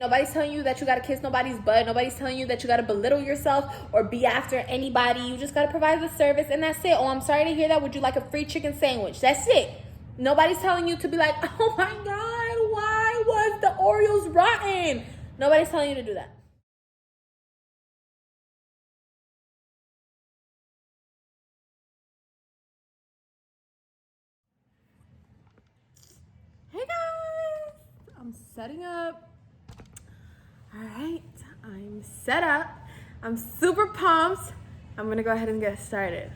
Nobody's telling you that you gotta kiss nobody's butt. Nobody's telling you that you gotta belittle yourself or be after anybody. You just gotta provide the service, and that's it. Oh, I'm sorry to hear that. Would you like a free chicken sandwich? That's it. Nobody's telling you to be like, oh my God, why was the Oreos rotten? Nobody's telling you to do that. Hey guys, I'm setting up. All right, I'm set up. I'm super pumped. I'm gonna go ahead and get started.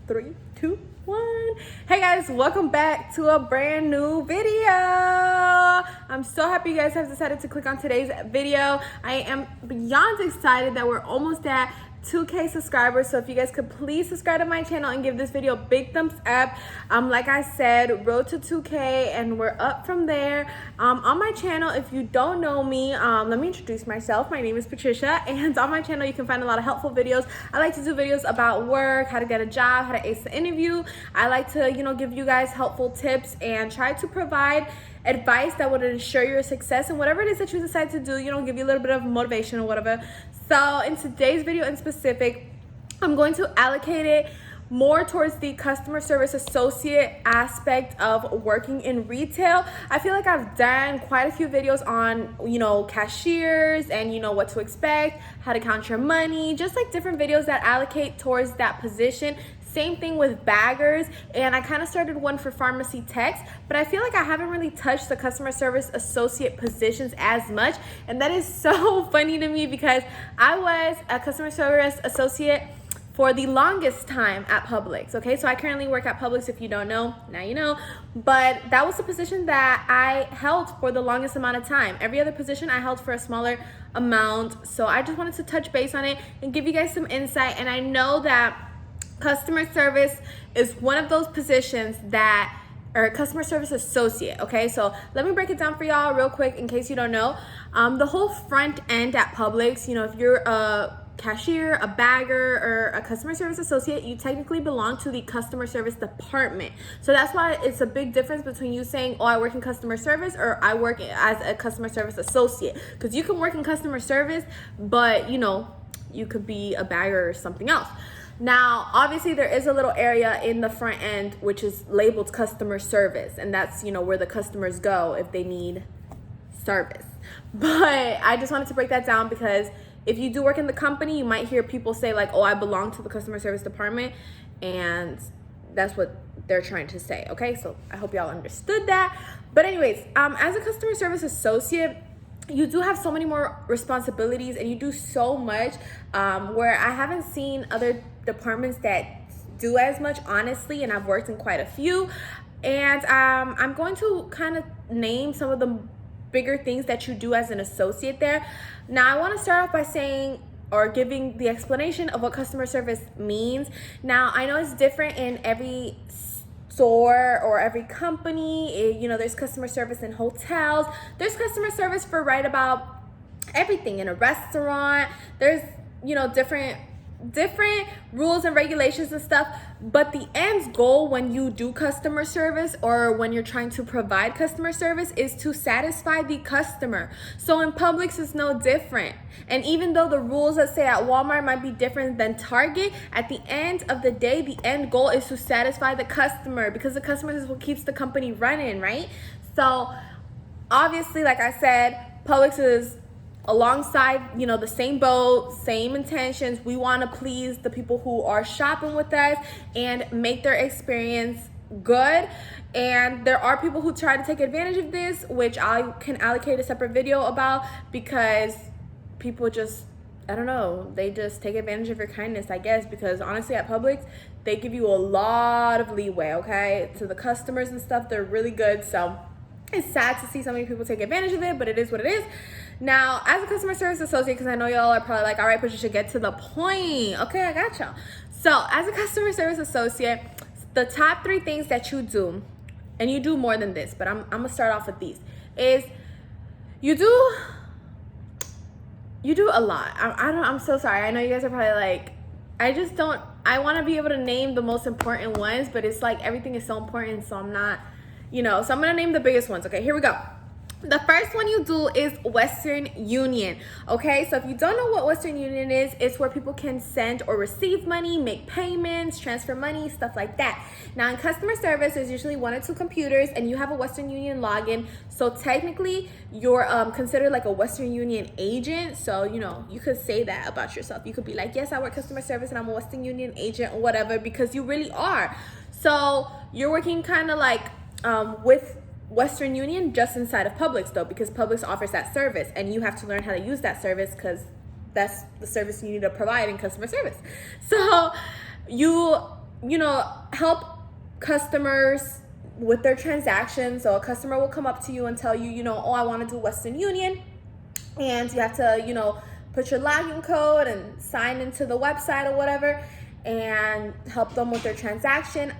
3, 2, 1. Hey guys, welcome back to a brand new video. I'm so happy you guys have decided to click on today's video. I am beyond excited that we're almost at 2K subscribers, so if you guys could please subscribe to my channel and give this video a big thumbs up. Like I said, road to 2K, and we're up from there. On my channel, if you don't know me, let me introduce myself. My name is Patricia, and on my channel you can find a lot of helpful videos. I like to do videos about work, how to get a job, how to ace the interview. I like to, give you guys helpful tips and try to provide advice that would ensure your success and whatever it is that you decide to do, give you a little bit of motivation or whatever. So in today's video in specific, I'm going to allocate it more towards the customer service associate aspect of working in retail. I feel like I've done quite a few videos on, cashiers and, what to expect, how to count your money, just like different videos that allocate towards that position. Same thing with baggers, and I kind of started one for pharmacy techs, but I feel like I haven't really touched the customer service associate positions as much, and that is so funny to me because I was a customer service associate for the longest time at Publix, okay? So I currently work at Publix. If you don't know, now you know, but that was the position that I held for the longest amount of time. Every other position I held for a smaller amount, so I just wanted to touch base on it and give you guys some insight, and I know that customer service is one of those positions that, or customer service associate, okay? So let me break it down for y'all real quick in case you don't know. The whole front end at Publix, if you're a cashier, a bagger, or a customer service associate, you technically belong to the customer service department. So that's why it's a big difference between you saying, oh, I work in customer service, or I work as a customer service associate. Because you can work in customer service, but you could be a bagger or something else. Now, obviously, there is a little area in the front end which is labeled customer service, and that's, where the customers go if they need service. But I just wanted to break that down because if you do work in the company, you might hear people say like, oh, I belong to the customer service department, and that's what they're trying to say, okay? So I hope y'all understood that. But anyways, as a customer service associate, you do have so many more responsibilities and you do so much where I haven't seen other departments that do as much, honestly, and I've worked in quite a few. And I'm going to kind of name some of the bigger things that you do as an associate there. Now, I want to start off by saying or giving the explanation of what customer service means. Now, I know it's different in every store or every company. There's customer service in hotels. There's customer service for right about everything in a restaurant. There's different rules and regulations and stuff, but the end goal when you do customer service or when you're trying to provide customer service is to satisfy the customer. So in Publix it's no different, and even though the rules, let's say at Walmart, might be different than Target, at the end of the day the end goal is to satisfy the customer, because the customer is what keeps the company running, right? So obviously, like I said, Publix is alongside, the same boat, same intentions. We want to please the people who are shopping with us and make their experience good. And there are people who try to take advantage of this, which I can allocate a separate video about, because people just, I don't know, they just take advantage of your kindness, I guess, because honestly at Publix, they give you a lot of leeway, okay? To the customers and stuff, they're really good. So it's sad to see so many people take advantage of it, but it is what it is. Now, as a customer service associate, because I know y'all are probably like, all right, Patricia, get to the point. Okay, I got y'all. So as a customer service associate, the top 3 things that you do, and you do more than this, but I'm gonna start off with these, is you do a lot. I'm so sorry. I know you guys are probably like, I want to be able to name the most important ones, but it's like everything is so important, so I'm not, so I'm gonna name the biggest ones. Okay, here we go. The first one you do is Western Union. Okay, so if you don't know what Western Union is, it's where people can send or receive money, make payments, transfer money, stuff like that. Now in customer service, there's usually 1 or 2 computers and you have a Western Union login. So technically you're considered like a Western Union agent. So, you know, you could say that about yourself. You could be like, yes, I work customer service and I'm a Western Union agent or whatever, because you really are. So you're working kind of like with Western Union just inside of Publix though, because Publix offers that service and you have to learn how to use that service because that's the service you need to provide in customer service. So you know, help customers with their transactions. So a customer will come up to you and tell you, you know, oh, I want to do Western Union, and you have to, you know, put your login code and sign into the website or whatever and help them with their transaction.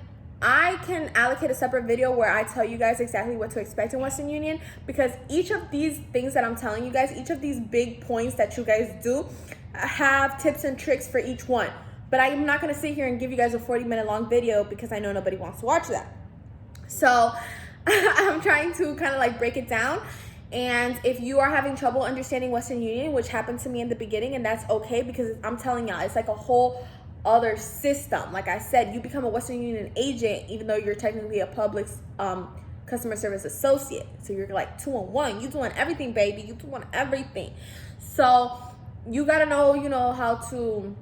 I can allocate a separate video where I tell you guys exactly what to expect in Western Union, because each of these things that I'm telling you guys, each of these big points that you guys do have tips and tricks for each one. But I'm not going to sit here and give you guys a 40-minute long video because I know nobody wants to watch that. So I'm trying to kind of like break it down. And if you are having trouble understanding Western Union, which happened to me in the beginning, and that's okay, because I'm telling y'all, it's like a whole other system. Like I said, you become a Western Union agent even though you're technically a Publix customer service associate. So you're like 2 in 1. You doing everything, baby. You doing everything. So you gotta know, you know, how to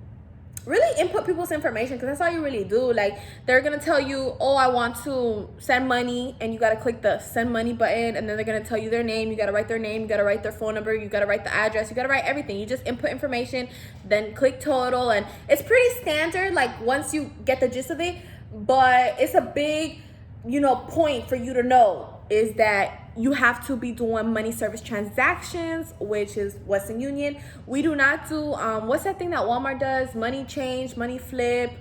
really input people's information, because that's all you really do. Like, they're gonna tell you, oh, I want to send money, and you gotta click the send money button, and then they're gonna tell you their name. You gotta write their name, you gotta write their phone number, you gotta write the address, you gotta write everything. You just input information, then click total, and it's pretty standard, like, once you get the gist of it. But it's a big, you know, point for you to know is that you have to be doing money service transactions, which is Western Union. We do not do, what's that thing that Walmart does? Money change, money flip.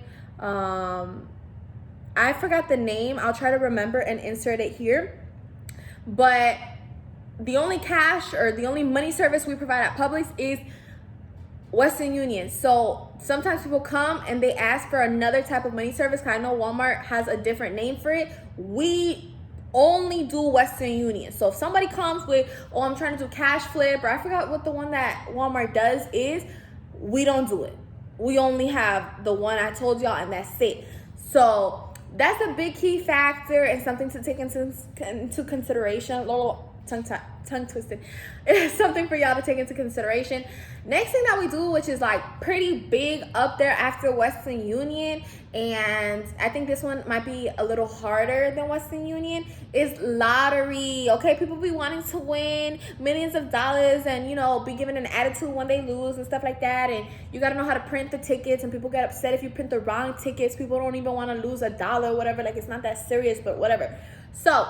I forgot the name. I'll try to remember and insert it here. But the only cash or the only money service we provide at Publix is Western Union. So sometimes people come and they ask for another type of money service. I know Walmart has a different name for it. We only do Western Union. So if somebody comes with, oh, I'm trying to do cash flip, or I forgot what the one that Walmart does is, we don't do it. We only have the one I told y'all, and that's it. So that's a big key factor and something to take into consideration. Little tongue twisted. It's something for y'all to take into consideration. Next thing that we do, which is like pretty big up there after Western Union, and I think this one might be a little harder than Western Union, is lottery. Okay, people be wanting to win millions of dollars and, you know, be given an attitude when they lose and stuff like that. And you got to know how to print the tickets, and people get upset if you print the wrong tickets. People don't even want to lose $1 or whatever. Like, it's not that serious, but whatever. So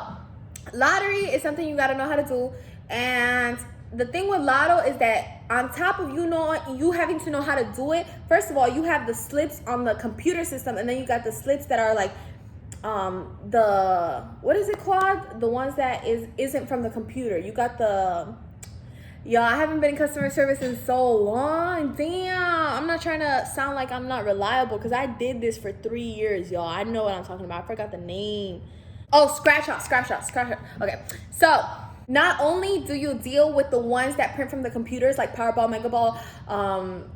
lottery is something you got to know how to do. And the thing with lotto is that on top of you having to know how to do it, first of all, you have the slips on the computer system, and then you got the slips that are like the, what is it called, the ones that isn't from the computer. You got the, y'all, I haven't been in customer service in so long. Damn, I'm not trying to sound like I'm not reliable, because I did this for 3 years, y'all. I know what I'm talking about. I forgot the name. Oh, scratch off. Okay, so not only do you deal with the ones that print from the computers, like Powerball, Mega Ball,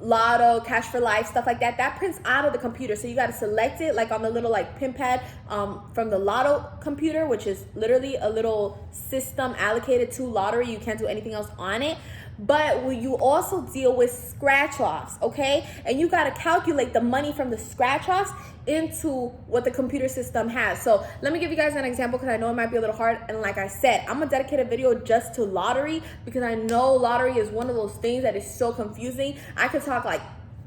Lotto, Cash for Life, stuff like that, that prints out of the computer. So you got to select it like on the little like pin pad from the Lotto computer, which is literally a little system allocated to lottery. You can't do anything else on it. But you also deal with scratch offs, okay? And you got to calculate the money from the scratch offs into what the computer system has. So let me give you guys an example, because I know it might be a little hard. And like I said, I'm gonna dedicate a video just to lottery, because I know lottery is one of those things that is so confusing. I could talk like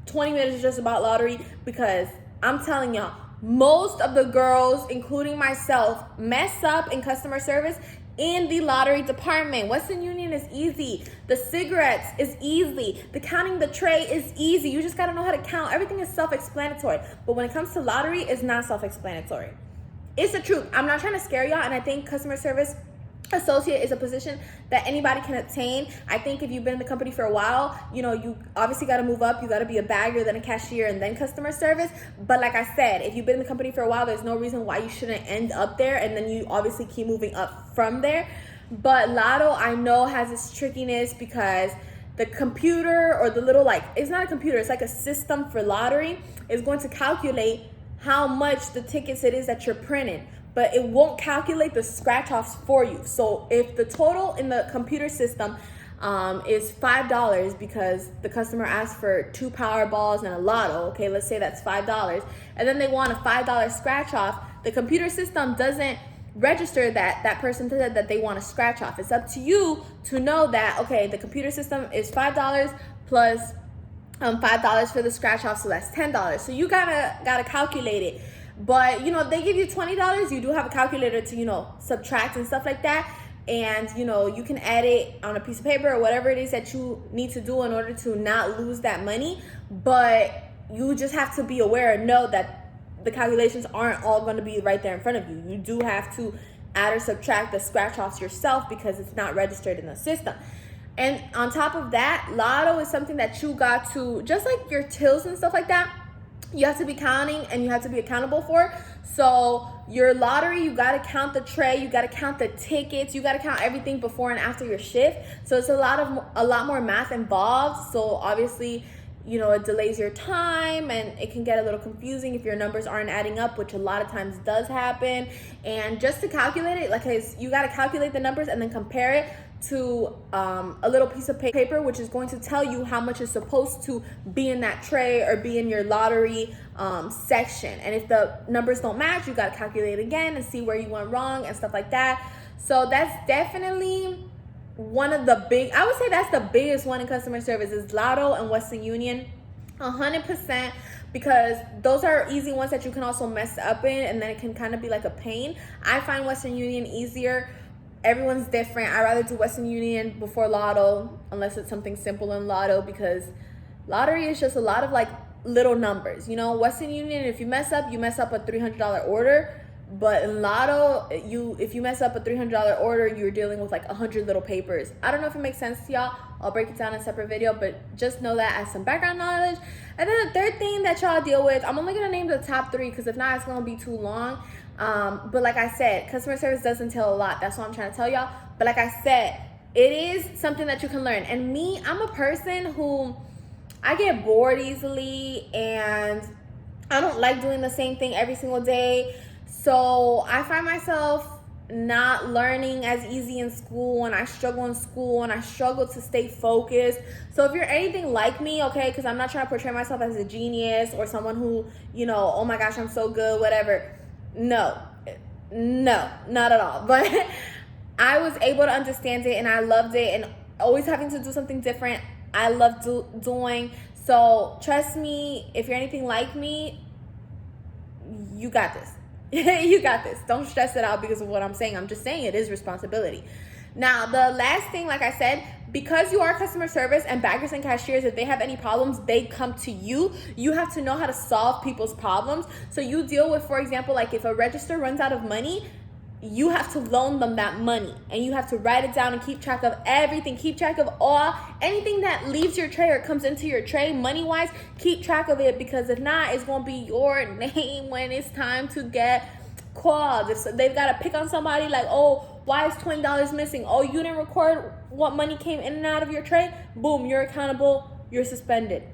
20 minutes just about lottery, because I'm telling y'all, most of the girls, including myself, mess up in customer service in the lottery department. Western Union is easy. The cigarettes is easy. The counting the tray is easy. You just gotta know how to count. Everything is self-explanatory. But when it comes to lottery, it's not self-explanatory. It's the truth. I'm not trying to scare y'all, and I think customer service associate is a position that anybody can attain. I think if you've been in the company for a while, you know, you obviously got to move up. You got to be a bagger, then a cashier, and then customer service. But like I said, if you've been in the company for a while, there's no reason why you shouldn't end up there, and then you obviously keep moving up from there. But Lotto, I know, has its trickiness because the computer, or the little, like, it's not a computer, it's like a system for lottery, is going to calculate how much the tickets it is that you're printing, but it won't calculate the scratch offs for you. So if the total in the computer system is $5 because the customer asked for 2 Powerballs and a Lotto, okay, let's say that's $5, and then they want a $5 scratch off, the computer system doesn't register that person said that they want to scratch off. It's up to you to know that, okay, the computer system is $5 plus $5 for the scratch off, so that's $10. So you gotta calculate it. But you know, if they give you $20, you do have a calculator to, you know, subtract and stuff like that. And you know, you can add it on a piece of paper or whatever it is that you need to do in order to not lose that money. But you just have to be aware and know that the calculations aren't all going to be right there in front of you. You do have to add or subtract the scratch offs yourself because it's not registered in the system. And on top of that, Lotto is something that you got to, just like your tills and stuff like that, you have to be counting and you have to be accountable for. So your lottery, you got to count the tray, you got to count the tickets, you got to count everything before and after your shift. So it's a lot more math involved. So obviously, you know, it delays your time and it can get a little confusing if your numbers aren't adding up, which a lot of times does happen. And just to calculate it, like, you got to calculate the numbers and then compare it to a little piece of paper, which is going to tell you how much is supposed to be in that tray or be in your lottery section. And if the numbers don't match, you got to calculate again and see where you went wrong and stuff like that. So that's definitely one of the I would say that's the biggest one in customer service, is Lotto and Western Union, 100%, because those are easy ones that you can also mess up in, and then it can kind of be like a pain. I find Western Union easier. Everyone's different. I rather do Western Union before Lotto, unless it's something simple in Lotto, because lottery is just a lot of like little numbers. You know, Western Union, if you mess up a $300 order. But in Lotto, if you mess up a $300 order, you're dealing with like 100 little papers. I don't know if it makes sense to y'all. I'll break it down in a separate video, but just know that as some background knowledge. And then the third thing that y'all deal with, I'm only gonna name the top 3 because if not, it's gonna be too long. But like I said, customer service does entail a lot. That's what I'm trying to tell y'all. But like I said, it is something that you can learn. And me, I'm a person who, I get bored easily and I don't like doing the same thing every single day. So I find myself not learning as easy in school, and I struggle in school, and I struggle to stay focused. So if you're anything like me, okay, because I'm not trying to portray myself as a genius or someone who, you know, oh my gosh, I'm so good, whatever. No, not at all. But I was able to understand it, and I loved it, and always having to do something different, I love doing. So trust me, if you're anything like me, you got this. You got this. Don't stress it out because of what I'm saying. I'm just saying it is responsibility. Now, the last thing, like I said, because you are customer service and baggers and cashiers, if they have any problems, they come to you. You have to know how to solve people's problems. So you deal with, for example, like if a register runs out of money, you have to loan them that money, and you have to write it down and keep track of everything. Keep track of anything that leaves your tray or comes into your tray money-wise. Keep track of it, because if not, it's going to be your name when it's time to get called. If they've got to pick on somebody like, oh, why is $20 missing? Oh, you didn't record what money came in and out of your tray? Boom, you're accountable. You're suspended.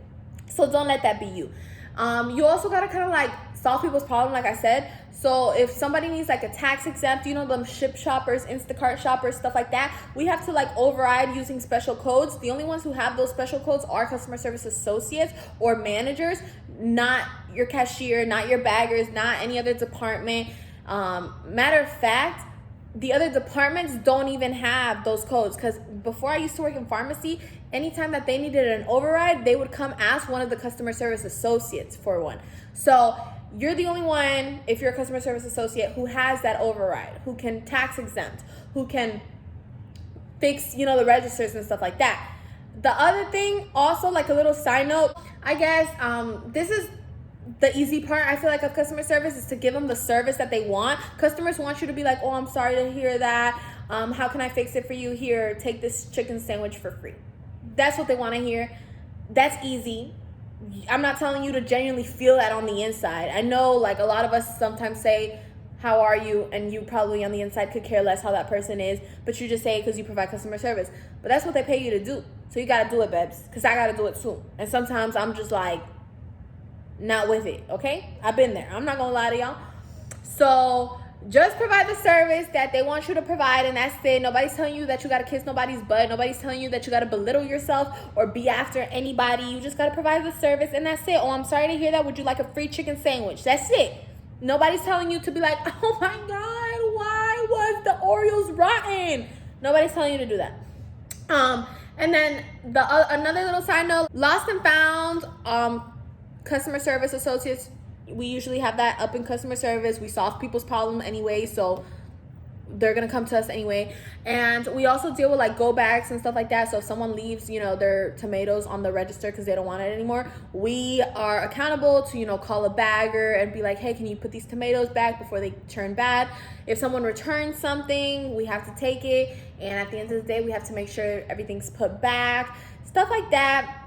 So don't let that be you. You also got to kind of like solve people's problem, like I said. So if somebody needs like a tax exempt, you know, them Ship shoppers, Instacart shoppers, stuff like that, we have to like override using special codes. The only ones who have those special codes are customer service associates or managers, not your cashier, not your baggers, not any other department. Matter of fact, the other departments don't even have those codes, because before I used to work in pharmacy, anytime that they needed an override, they would come ask one of the customer service associates for one. So you're the only one, if you're a customer service associate, who has that override, who can tax exempt, who can fix, you know, the registers and stuff like that. The other thing, also like a little side note, I guess this is the easy part, I feel like, of customer service, is to give them the service that they want. Customers want you to be like, oh, I'm sorry to hear that. How can I fix it for you? Here, take this chicken sandwich for free. That's what they want to hear. That's easy. I'm not telling you to genuinely feel that on the inside. I know like a lot of us sometimes say, how are you, and you probably on the inside could care less how that person is, but you just say it because you provide customer service. But that's what they pay you to do. So you gotta do it, babes, because I gotta do it too. And sometimes I'm just like, not with it, okay? I've been there. I'm not gonna lie to y'all. So just provide the service that they want you to provide, and that's it. Nobody's telling you that you gotta kiss nobody's butt. Nobody's telling you that you gotta belittle yourself or be after anybody. You just gotta provide the service, and that's it. Oh, I'm sorry to hear that. Would you like a free chicken sandwich? That's it. Nobody's telling you to be like, oh my God, why was the Oreos rotten? Nobody's telling you to do that. And then another little side note, lost and found customer service associates. We usually have that up in customer service. We solve people's problems anyway, so they're gonna come to us anyway. And we also deal with like go bags and stuff like that. So if someone leaves, you know, their tomatoes on the register because they don't want it anymore, we are accountable to, you know, call a bagger and be like, hey, can you put these tomatoes back before they turn bad? If someone returns something, we have to take it, and at the end of the day, we have to make sure everything's put back, stuff like that.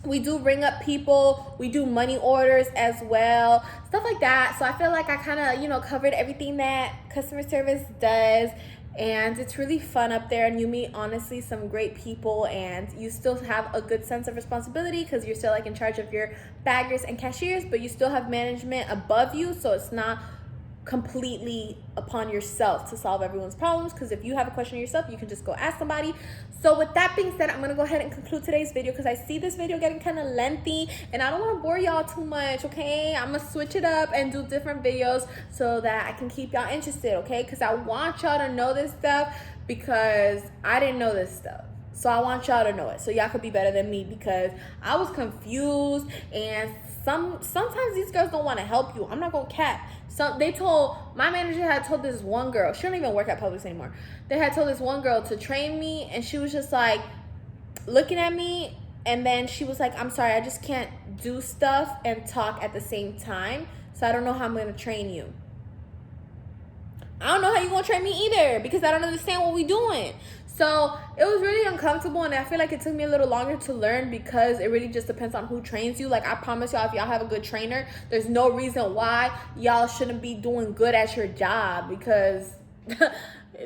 We do ring up people. We do money orders as well, stuff like that. So I feel like I kind of, you know, covered everything that customer service does, and it's really fun up there, and you meet honestly some great people, and you still have a good sense of responsibility because you're still like in charge of your baggers and cashiers, but you still have management above you, so it's not completely upon yourself to solve everyone's problems, because if you have a question yourself, you can just go ask somebody. So with that being said, I'm gonna go ahead and conclude today's video because I see this video getting kind of lengthy and I don't want to bore y'all too much, okay? I'm gonna switch it up and do different videos so that I can keep y'all interested, okay? Because I want y'all to know this stuff, because I didn't know this stuff. So I want y'all to know it so y'all could be better than me, because I was confused, and sometimes these girls don't want to help you. I'm not gonna cap. So my manager had told this one girl, she don't even work at Publix anymore. They had told this one girl to train me, and she was just like looking at me, and then she was like, I'm sorry, I just can't do stuff and talk at the same time, so I don't know how I'm gonna train you. I don't know how you're gonna train me either, because I don't understand what we doing. So it was really uncomfortable, and I feel like it took me a little longer to learn, because it really just depends on who trains you. Like, I promise y'all, if y'all have a good trainer, there's no reason why y'all shouldn't be doing good at your job, because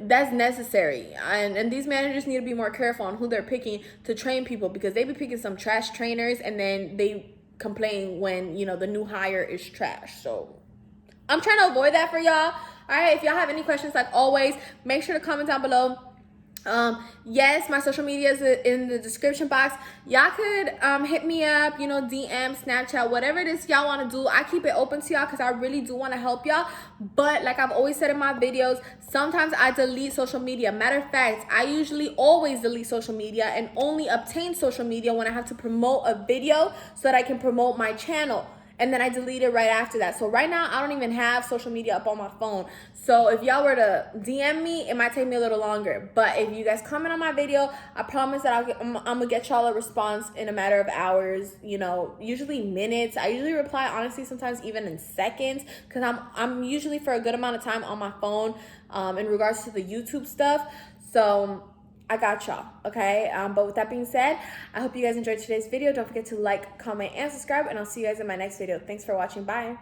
that's necessary. And these managers need to be more careful on who they're picking to train people, because they be picking some trash trainers, and then they complain when, you know, the new hire is trash. So I'm trying to avoid that for y'all. All right, if y'all have any questions, like always, make sure to comment down below. Yes, my social media is in the description box. Y'all could hit me up, you know, DM, Snapchat, whatever it is y'all want to do. I keep it open to y'all because I really do want to help y'all. But like I've always said in my videos, sometimes I delete social media. Matter of fact, I usually always delete social media and only obtain social media when I have to promote a video so that I can promote my channel. And then I delete it right after that. So right now, I don't even have social media up on my phone. So if y'all were to DM me, it might take me a little longer. But if you guys comment on my video, I promise that I'm gonna get y'all a response in a matter of hours, you know, usually minutes. I usually reply, honestly, sometimes even in seconds, because I'm usually for a good amount of time on my phone in regards to the YouTube stuff. So I got y'all, okay? But with that being said, I hope you guys enjoyed today's video. Don't forget to like, comment, and subscribe, and I'll see you guys in my next video. Thanks for watching. Bye.